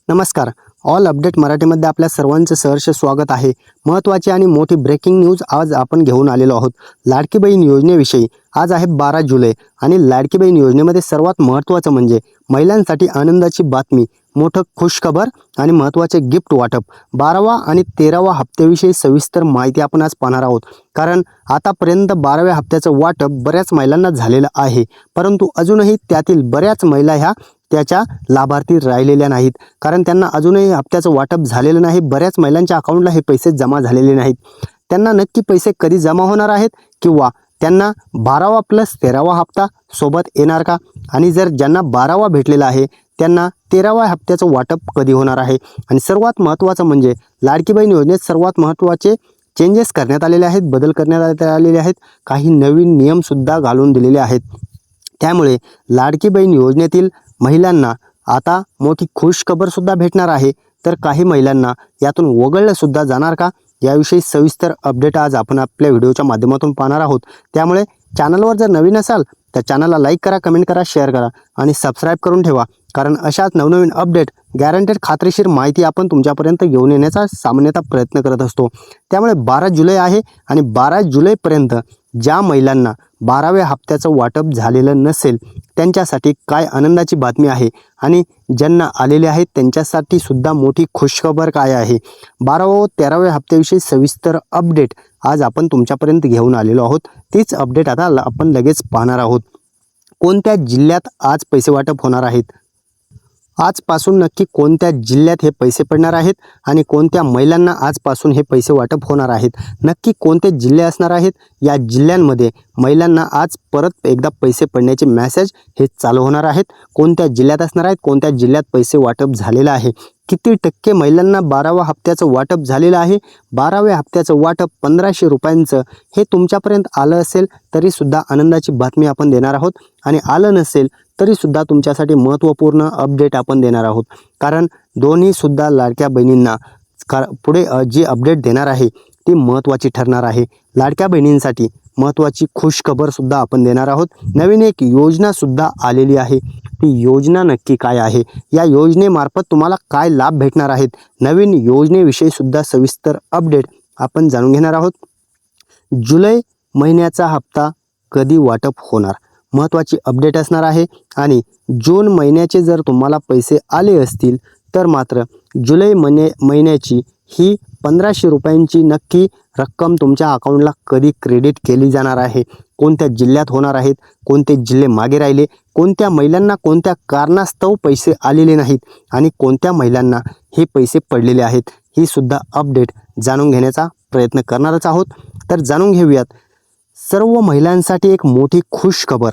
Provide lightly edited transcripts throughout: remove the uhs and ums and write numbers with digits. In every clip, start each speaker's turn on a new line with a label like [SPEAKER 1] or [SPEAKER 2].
[SPEAKER 1] नमस्कार. All update मराठीमध्ये आपल्या सर्वांचं सहर्ष स्वागत आहे. महत्त्वाची आणि मोठी ब्रेकिंग न्यूज आज आपण घेऊन आलेलो आहोत. लाडकी बहीण योजनेविषयी. आज आहे 12 जुलै आणि लाडकी बहीण योजनेमध्ये सर्वात महत्त्वाचं म्हणजे महिलांसाठी आनंदाची बातमी, मोठं खुशखबर आणि महत्त्वाचे गिफ्ट वाटप. 12वा आणि 13वा हप्त्याविषयी सविस्तर माहिती आपण आज पाहणार आहोत. कारण आतापर्यंत 12व्या हप्त्याचं वाटप बऱ्याच महिलांना झालेलं आहे, परंतु अजूनही त्यातील बऱ्याच महिला ह्या त्याच्या लाभार्थी राहिलेल्या नाहीत. कारण त्यांना अजूनही हप्त्याचं वाटप झालेलं नाही. बऱ्याच महिलांच्या अकाउंटला हे पैसे जमा झालेले नाहीत. त्यांना नक्की पैसे कधी जमा होणार आहेत किंवा त्यांना 12वा प्लस 13वा हप्ता सोबत येणार का? आणि जर ज्यांना 12वा भेटलेला आहे त्यांना 13व्या हप्त्याचं वाटप कधी होणार आहे? आणि सर्वात महत्त्वाचं म्हणजे लाडकी बहीण योजनेत सर्वात महत्त्वाचे चेंजेस करण्यात आलेले आहेत, बदल करण्यात आलेले आहेत. काही नवीन नियमसुद्धा घालून दिलेले आहेत. त्यामुळे लाडकी बहीण योजनेतील महिलांना आता मोठी खुशखबरसुद्धा भेटणार आहे. तर काही महिलांना यातून वगळलं सुद्धा जाणार का? याविषयी सविस्तर अपडेट आज आपण आपल्या व्हिडिओच्या माध्यमातून पाहणार आहोत. त्यामुळे चॅनलवर जर नवीन असाल तर चॅनलला लाईक करा, कमेंट करा, शेअर करा आणि सबस्क्राईब करून ठेवा. कारण अशाच नवनवीन अपडेट, गॅरंटेड खात्रीशीर माहिती आपण तुमच्यापर्यंत घेऊन येण्याचा सामान्यतः प्रयत्न करत असतो. त्यामुळे 12 जुलै आहे आणि 12 जुलैपर्यंत ज्या महिलांना 12व्या हप्त्याचं वाटप झालेलं नसेल त्यांच्यासाठी काय आनंदाची बातमी आहे आणि ज्यांना आलेले आहेत त्यांच्यासाठी सुद्धा मोठी खुशखबर काय आहे? 12वा व 13व्या हप्त्याविषयी सविस्तर अपडेट आज आपण तुमच्यापर्यंत घेऊन आलेलो आहोत. तीच अपडेट आता आपण लगेच पाहणार आहोत. कोणत्या जिल्ह्यात आज पैसे वाटप होणार आहेत? आजपासून नक्की कोणत्या जिल्ह्यात हे पैसे पडणार आहेत आणि कोणत्या महिलांना आजपासून हे पैसे वाटप होणार आहेत? नक्की कोणते जिल्हे असणार आहेत? या जिल्ह्यांमध्ये महिलांना आज परत एकदा पैसे पडण्याचे मेसेज हे चालू होणार आहेत. कोणत्या जिल्ह्यात असणार आहेत? कोणत्या जिल्ह्यात पैसे वाटप झालेलं आहे? किती टक्के महिलांना 12व्या हप्त्याचं वाटप झालेलं आहे? 12व्या हप्त्याचं वाटप 1500 रुपयांचं हे तुमच्यापर्यंत आलं असेल तरीसुद्धा आनंदाची बातमी आपण देणार आहोत आणि आलं नसेल तरीसुद्धा तुमच्यासाठी महत्त्वपूर्ण अपडेट आपण देणार आहोत. कारण दोन्हीसुद्धा लाडक्या बहिणींना पुढे जी अपडेट देणार आहे ती महत्त्वाची ठरणार आहे. लाडक्या बहिणींसाठी महत्त्वाची खुशखबरसुद्धा आपण देणार आहोत. नवीन एक योजनासुद्धा आलेली आहे. ती योजना नक्की काय आहे? या योजनेमार्फत तुम्हाला काय लाभ भेटणार आहेत? नवीन योजनेविषयीसुद्धा सविस्तर अपडेट आपण जाणून घेणार आहोत. जुलै महिन्याचा हप्ता कधी वाटप होणार? महत्त्वाची अपडेट असणार आहे. आणि जून महिन्याचे जर तुम्हाला पैसे आले असतील तर मात्र जुलै महिन्याची ही 1500 रुपयांची नक्की रक्कम तुमच्या अकाउंटला कधी क्रेडिट केली जाणार आहे? कोणत्या जिल्ह्यात होणार आहेत? कोणते जिल्हे मागे राहिले? कोणत्या महिलांना कोणत्या कारणास्तव पैसे आलेले नाहीत आणि कोणत्या महिलांना हे पैसे पडलेले आहेत? ही सुद्धा अपडेट जाणून घेण्याचा प्रयत्न करणारच आहोत. तर जाणून घेऊयात. सर्व महिलांसाठी एक मोठी खुशखबर,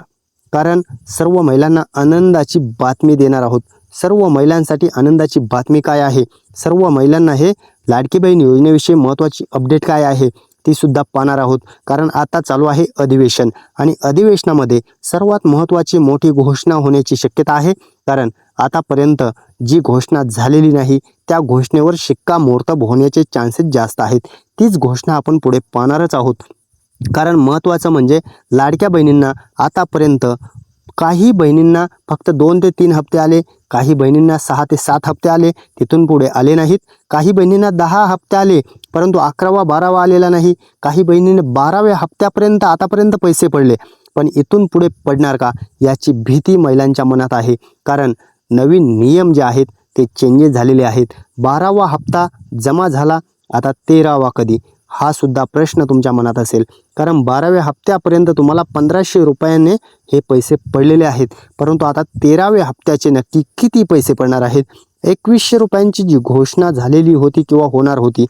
[SPEAKER 1] कारण सर्व महिलांना आनंदाची बातमी देणार आहोत. सर्व महिलांसाठी आनंदाची बातमी काय आहे? सर्व महिलांना हे लाडकी बहीण योजनेविषयी महत्त्वाची अपडेट काय आहे ती सुद्धा पाहणार आहोत. कारण आता चालू आहे अधिवेशन आणि अधिवेशनामध्ये सर्वात महत्त्वाची मोठी घोषणा होण्याची शक्यता आहे. कारण आतापर्यंत जी घोषणा झालेली नाही त्या घोषणेवर शिक्कामोर्तब होण्याचे चान्सेस जास्त आहेत. तीच घोषणा आपण पुढे पाहणारच आहोत. कारण महत्त्वाचं म्हणजे लाडक्या बहिणींना आतापर्यंत काही बहिणींना फक्त 2 ते 3 हप्ते आले, काही बहिणींना 6 ते 7 हप्ते आले, तिथून पुढे आले नाहीत. काही बहिणींना 10 हप्ते आले परंतु 11वा 12वा आलेला नाही. काही बहिणींना 12व्या हप्त्यापर्यंत आतापर्यंत पैसे पडले, पण इथून पुढे पडणार का याची भीती महिलांच्या मनात आहे. कारण नवीन नियम जे आहेत ते चेंजेस झालेले आहेत. 12वा हप्ता जमा झाला, आता 13वा कधी? हा सुद्धा प्रश्न तुमच्या मनात असेल. कारण 12व्या हप्त्यापर्यंत तुम्हाला 1500 रुपयाने हे पैसे पडलेले आहेत, परंतु आता 13व्या हप्त्याचे नक्की किती पैसे पडणार आहेत? 2100 रुपयांची जी घोषणा झालेली होती किंवा होणार होती,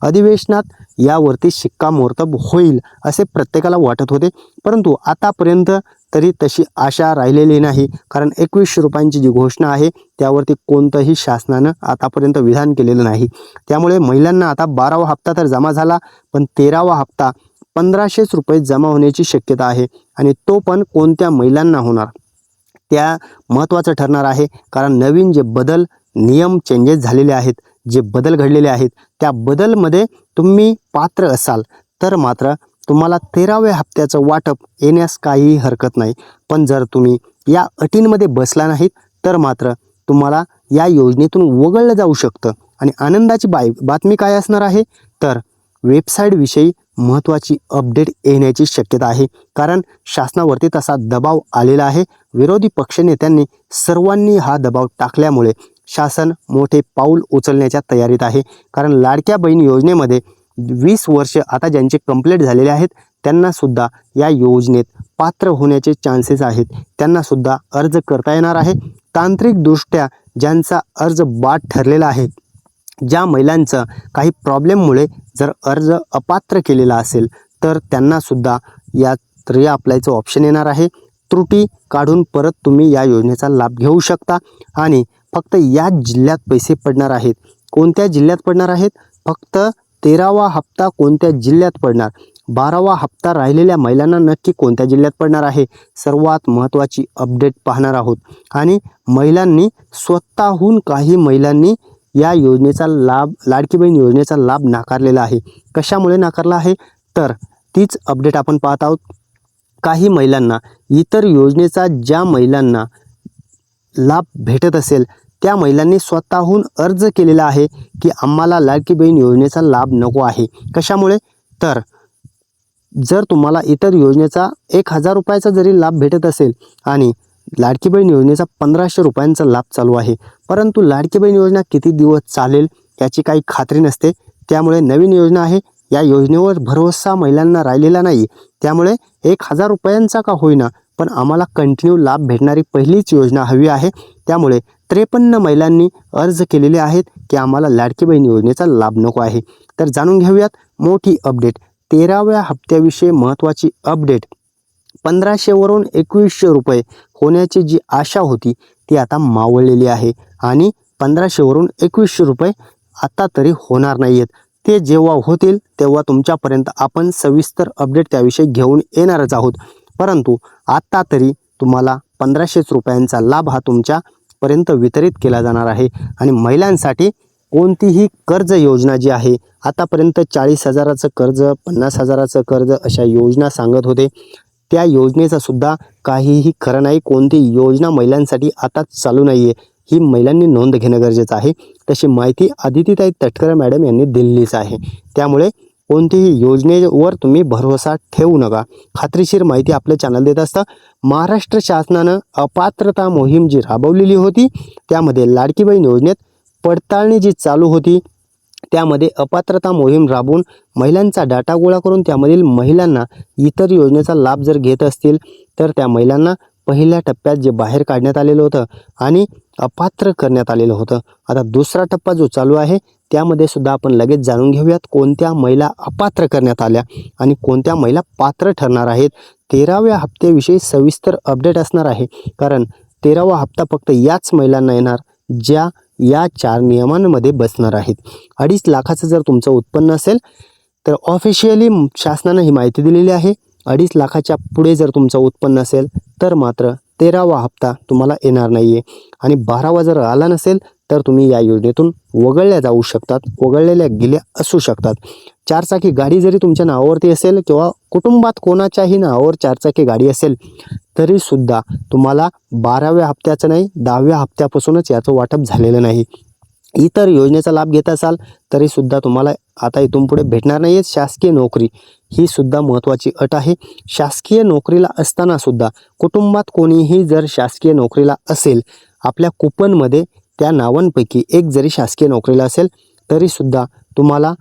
[SPEAKER 1] अधिवेशनात यावरती शिक्कामोर्तब होईल असे प्रत्येकाला वाटत होते, परंतु आतापर्यंत तरी तशी आशा राहिलेली नाही. कारण 2100 रुपयांची जी घोषणा आहे त्यावरती कोणतंही शासनानं आतापर्यंत विधान केलेलं नाही. त्यामुळे महिलांना आता 12वा हप्ता तर जमा झाला, पण 13वा हप्ता 1500 रुपये जमा होण्याची शक्यता आहे. आणि तो पण कोणत्या महिलांना होणार त्या महत्त्वाचं ठरणार आहे. कारण नवीन जे बदल, नियम चेंजेस झालेले आहेत, जे बदल घडलेले आहेत त्या बदलमध्ये तुम्ही पात्र असाल तर मात्र तुम्हाला 13व्या हप्त्याचं वाटप येण्यास काही हरकत नाही. पण जर तुम्ही या अटींमध्ये बसला नाहीत तर मात्र तुम्हाला या योजनेतून वगळलं जाऊ शकतं. आणि आनंदाची बातमी काय असणार आहे, तर वेबसाईटविषयी महत्त्वाची अपडेट येण्याची शक्यता आहे. कारण शासनावरती तसा दबाव आलेला आहे. विरोधी पक्षनेत्यांनी सर्वांनी हा दबाव टाकल्यामुळे शासन मोठे पाऊल उचलण्याच्या तयारीत आहे. कारण लाडक्या बहीण योजनेमध्ये 20 वर्ष आता ज्यांचे कंप्लीट झालेले आहेत त्यांनासुद्धा या योजनेत पात्र होण्याचे चान्सेस आहेत. त्यांनासुद्धा अर्ज करता येणार आहे. तांत्रिकदृष्ट्या ज्यांचा अर्ज बाद ठरलेला आहे, ज्या महिलांचं काही प्रॉब्लेममुळे जर अर्ज अपात्र केलेला असेल तर त्यांनासुद्धा यात रिअप्लायचं ऑप्शन येणार आहे. त्रुटी काढून परत तुम्ही या योजनेचा लाभ घेऊ शकता. आणि फक्त या जिल्ह्यात पैसे पडणार आहेत. कोणत्या जिल्ह्यात पडणार आहेत? फक्त 13वा हप्ता कोणत्या जिल्ह्यात पडणार, 12वा हप्ता राहिलेल्या महिलांना नक्की कोणत्या जिल्ह्यात पडणार आहे, सर्वात महत्त्वाची अपडेट पाहणार आहोत. आणि महिलांनी स्वतःहून काही महिलांनी या योजनेचा लाभ, लाडकी बहीण योजनेचा लाभ नाकारलेला आहे. कशामुळे नाकारला आहे, तर तीच अपडेट आपण पाहत आहोत. काही महिलांना इतर योजनेचा ज्या महिलांना लाभ भेटत असेल त्या महिलांनी स्वतःहून अर्ज केलेला आहे की आम्हाला लाडकी बहीण योजनेचा लाभ नको आहे. कशामुळे, तर जर तुम्हाला इतर योजनेचा 1000 रुपयाचा जरी लाभ भेटत असेल आणि लाडकी बहीण योजनेचा 1500 रुपयांचा लाभ चालू आहे, परंतु लाडकी बहीण योजना किती दिवस चालेल याची काही खात्री नसते. त्यामुळे नवीन योजना आहे, या योजनेवर भरोसा महिलांना राहिलेला नाही. त्यामुळे 1000 रुपयांचा का होईना पण आम्हाला कंटिन्यू लाभ भेटणारी पहिलीच योजना हवी आहे. त्यामुळे 53 महिलांनी अर्ज केलेले आहेत की आम्हाला लाडकी बहीण योजनेचा लाभ नको आहे. तर जाणून घेऊयात मोठी अपडेट. 13व्या हप्त्याविषयी महत्त्वाची अपडेट. 1500 वरून 2100 रुपये होण्याची जी आशा होती ती आता मावळलेली आहे. आणि 1500 वरून 2100 रुपये आता तरी होणार नाही आहेत. ते जेव्हा होतील तेव्हा तुमच्यापर्यंत आपण सविस्तर अपडेट त्याविषयी घेऊन येणारच आहोत. परंतु आत्ता तरी तुम्हाला 1500 रुपयांचा लाभ हा तुमच्यापर्यंत वितरित केला जाणार आहे. आणि महिलांसाठी कोणतीही कर्ज योजना जी आहे, आतापर्यंत 40,000चं कर्ज, 50,000चं कर्ज अशा योजना सांगत होते, त्या योजनेचा सुद्धा काहीही खरं नाही. कोणती योजना महिलांसाठी आता चालू नाही आहे, ही महिलांनी नोंद घेणं गरजेचं आहे. तशी माहिती आदितीताई तटकरे मॅडम यांनी दिलीच आहे. त्यामुळे कोणतीही योजनेवर तुम्ही भरोसा ठेवू नका. खात्रीशीर माहिती आपलं चॅनल देत असतं. महाराष्ट्र शासनानं अपात्रता मोहीम जी राबवलेली होती त्यामध्ये लाडकी बहीण योजनेत पडताळणी जी चालू होती त्यामध्ये अपात्रता मोहीम राबवून महिलांचा डाटा गोळा करून त्यामधील महिलांना इतर योजनेचा लाभ जर घेत असतील तर त्या महिलांना पहिल्या टप्प्यात जे बाहेर काढण्यात आलेलं होतं आणि अपात्र करण्यात आलेलं होतं. आता दुसरा टप्पा जो चालू आहे त्यामध्ये सुद्धा आपण लगेच जाणून घेऊयात कोणत्या महिला अपात्र करण्यात आल्या आणि कोणत्या महिला पात्र ठरणार आहेत. 13व्या हप्त्याविषयी सविस्तर अपडेट असणार आहे. कारण 13वा हप्ता फक्त याच महिलांना येणार ज्या या 4 नियमांमध्ये बसणार आहेत. 2.5 लाखाचं जर तुमचं उत्पन्न असेल तर ऑफिशियली शासनानं ही माहिती दिलेली आहे. 2.5 लाखाच्या पुढे जर तुमचं उत्पन्न असेल तर मात्र 13वा हप्ता तुम्हाला येणार नाही आहे. आणि 12वा जर आला नसेल तर तुम्ही या योजनेतून वगळल्या जाऊ शकतात, वगळलेल्या गेल्या असू शकतात. 4चाकी गाडी जरी तुमच्या नावावरती असेल किंवा कुटुंबात कोणाच्याही नावावर 4चाकी गाडी असेल तरीसुद्धा तुम्हाला 12व्या हप्त्याचं नाही 10व्या हप्त्यापासूनच याचं वाटप झालेलं नाही. इतर योजनेचा लाभ घेत असाल तरीसुद्धा तुम्हाला आता इथून पुढे भेटणार नाही आहे. शासकीय नोकरी ही सुद्धा महत्त्वाची अट आहे. शासकीय नोकरीला असतानासुद्धा कुटुंबात कोणीही जर शासकीय नोकरीला असेल, आपल्या कुपनमध्ये त्या नावांपैकी एक जरी शासकीय नोकरीला असेल तरीसुद्धा तुम्हाला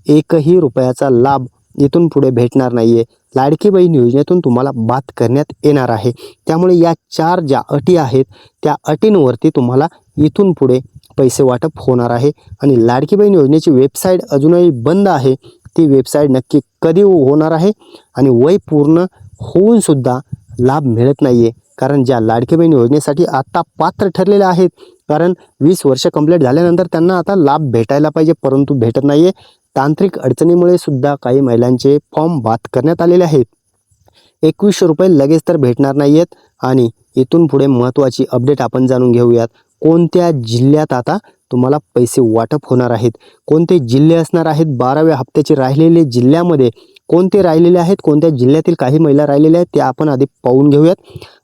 [SPEAKER 1] 1ही रुपयाचा लाभ इथून पुढे भेटणार नाही आहे. लाडकी बहीण योजनेतून तुम्हाला बाद करण्यात येणार आहे. त्यामुळे या 4 ज्या अटी आहेत त्या अटींवरती तुम्हाला इथून पुढे पैसे वाटप होणार आहे. आणि लाडकी बहीण योजनेची वेबसाईट अजूनही बंद आहे. ती वेबसाईट नक्की कधी होणार आहे आणि वय पूर्ण होऊनसुद्धा लाभ मिळत नाही आहे. कारण ज्या लाडकी बहीण योजनेसाठी आता पात्र ठरलेल्या आहेत, कारण 20 वर्ष कंप्लीट झाल्यानंतर त्यांना आता लाभ भेटायला पाहिजे परंतु भेटत नाही आहे. तांत्रिक अडचणीमुळे सुद्धा काही महिलांचे फॉर्म बाद करण्यात आलेले आहेत. 2100 रुपये लगेच तर भेटणार नाही आहेत. आणि इथून पुढे महत्त्वाची अपडेट आपण जाणून घेऊयात. कोणत्या जिल्ह्यात आता तुम्हाला पैसे वाटप होणार आहेत, कोणते जिल्हे असणार आहेत. 12व्या हप्त्याचे राहिलेले जिल्ह्यामध्ये कोणते राहिलेले आहेत, कोणत्या जिल्ह्यातील काही महिला राहिलेल्या आहेत ते आपण आधी पाहून घेऊयात.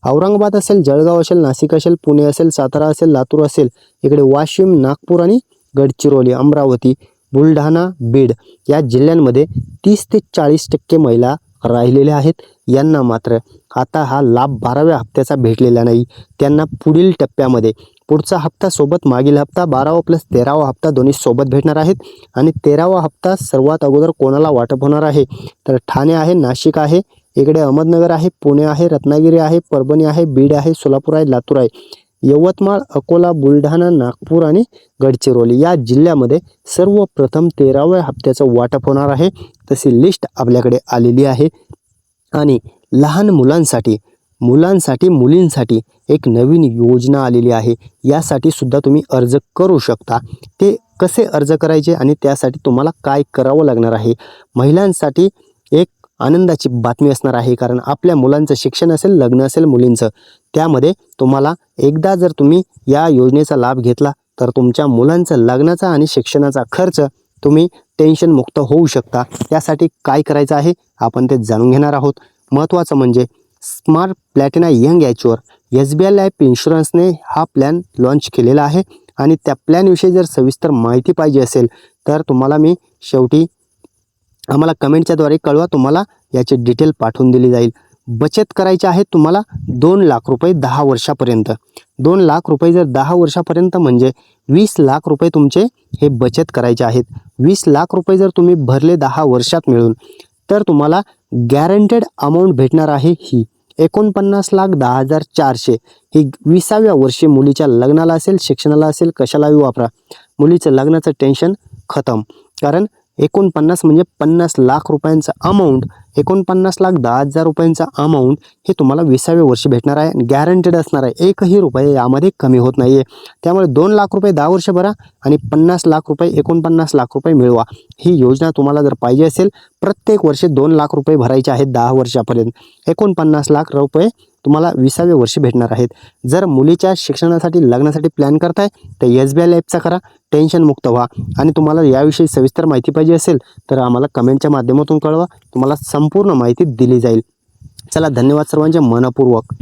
[SPEAKER 1] औरंगाबाद असेल, जळगाव असेल, नाशिक असेल, पुणे असेल, सातारा असेल, लातूर असेल, इकडे वाशिम, नागपूर आणि गडचिरोली, अमरावती, बुलढाणा, बीड या जिल्ह्यांमध्ये 30 ते 40% महिला राहिलेल्या आहेत. यांना मात्र आता हा लाभ 12व्या हप्त्याचा भेटलेला नाही. त्यांना पुढील टप्प्यामध्ये पुढचा हप्ता सोबत मागील हप्ता 12वा प्लस 13वा हप्ता दोन्ही सोबत भेटणार आहेत. आणि 13वा हप्ता सर्वात अगोदर कोणाला वाटप होणार आहे तर ठाणे आहे, नाशिक आहे, इकडे अहमदनगर आहे, पुणे आहे, रत्नागिरी आहे, परभणी आहे, बीड आहे, सोलापूर आहे, लातूर आहे, यवतमाळ, अकोला, बुलढाणा, नागपूर आणि गडचिरोली या जिल्ह्यामध्ये सर्वप्रथम 13व्या हप्त्याचं वाटप होणार आहे. तशी लिस्ट आपल्याकडे आलेली आहे. आणि लहान मुलांसाठी मुलींसाठी एक नवीन योजना आलेली आहे. यासाठी सुद्धा तुम्ही अर्ज करू शकता. ते कसे अर्ज करायचे आणि त्यासाठी तुम्हाला काय करावं लागणार आहे. महिलांसाठी एक आनंदाची बातमी असणार आहे, कारण आपल्या मुलांचं शिक्षण असेल, लग्न असेल मुलींचं, त्यामध्ये तुम्हाला एकदा जर तुम्ही या योजनेचा लाभ घेतला तर तुमच्या मुलांचं लग्नाचा आणि शिक्षणाचा खर्च तुम्ही टेन्शनमुक्त होऊ शकता. त्यासाठी काय करायचं आहे आपण ते जाणून घेणार आहोत. महत्त्वाचं म्हणजे smart Platina young एजवर SBI life इन्शुरन्सने हा प्लॅन लॉन्च केलेला आहे. आणि त्या प्लॅनविषयी जर सविस्तर माहिती पाहिजे असेल तर तुम्हाला मी शेवटी आम्हाला कमेंटच्याद्वारे कळवा, तुम्हाला याची डिटेल पाठवून दिली जाईल. बचत करायची आहे तुम्हाला 2 लाख रुपये 10 वर्षापर्यंत. 2 लाख रुपये जर 10 वर्षापर्यंत म्हणजे 20 लाख रुपये तुमचे हे बचत करायचे आहेत. 20 लाख रुपये जर तुम्ही भरले 10 वर्षात मिळून तर तुम्हाला गॅरंटेड अमाऊंट भेटणार आहे ही 49,10,400. ही 20व्या वर्षी मुलीच्या लग्नाला असेल, शिक्षणाला असेल, कशालाही वापरा. मुलीचं लग्नाचं टेन्शन खतम. कारण 49 म्हणजे 50 लाख रुपयांचा अमाऊंट, 49,10,000 रुपयांचा अमाऊंट हे तुम्हाला 20व्या वर्षी भेटणार आहे. गॅरंटेड असणार आहे. एकही रुपये यामध्ये कमी होत नाही आहे. त्यामुळे 2 लाख रुपये 10 वर्ष भरा आणि 50 लाख रुपये 49 लाख रुपये मिळवा. ही योजना तुम्हाला जर पाहिजे असेल, प्रत्येक वर्षी 2 लाख रुपये भरायचे आहेत 10 वर्षापर्यंत. 49 लाख रुपये तुम्हाला 20व्या वर्षी भेटणार आहेत. जर मुलीच्या शिक्षणासाठी, लग्नासाठी प्लॅन करताय तर SBI लाईफचा करा, टेन्शनमुक्त व्हा. आणि तुम्हाला याविषयी सविस्तर माहिती पाहिजे असेल तर आम्हाला कमेंटच्या माध्यमातून कळवा, तुम्हाला संपूर्ण माहिती दिली जाईल. चला, धन्यवाद सर्वांचे मनपूर्वक.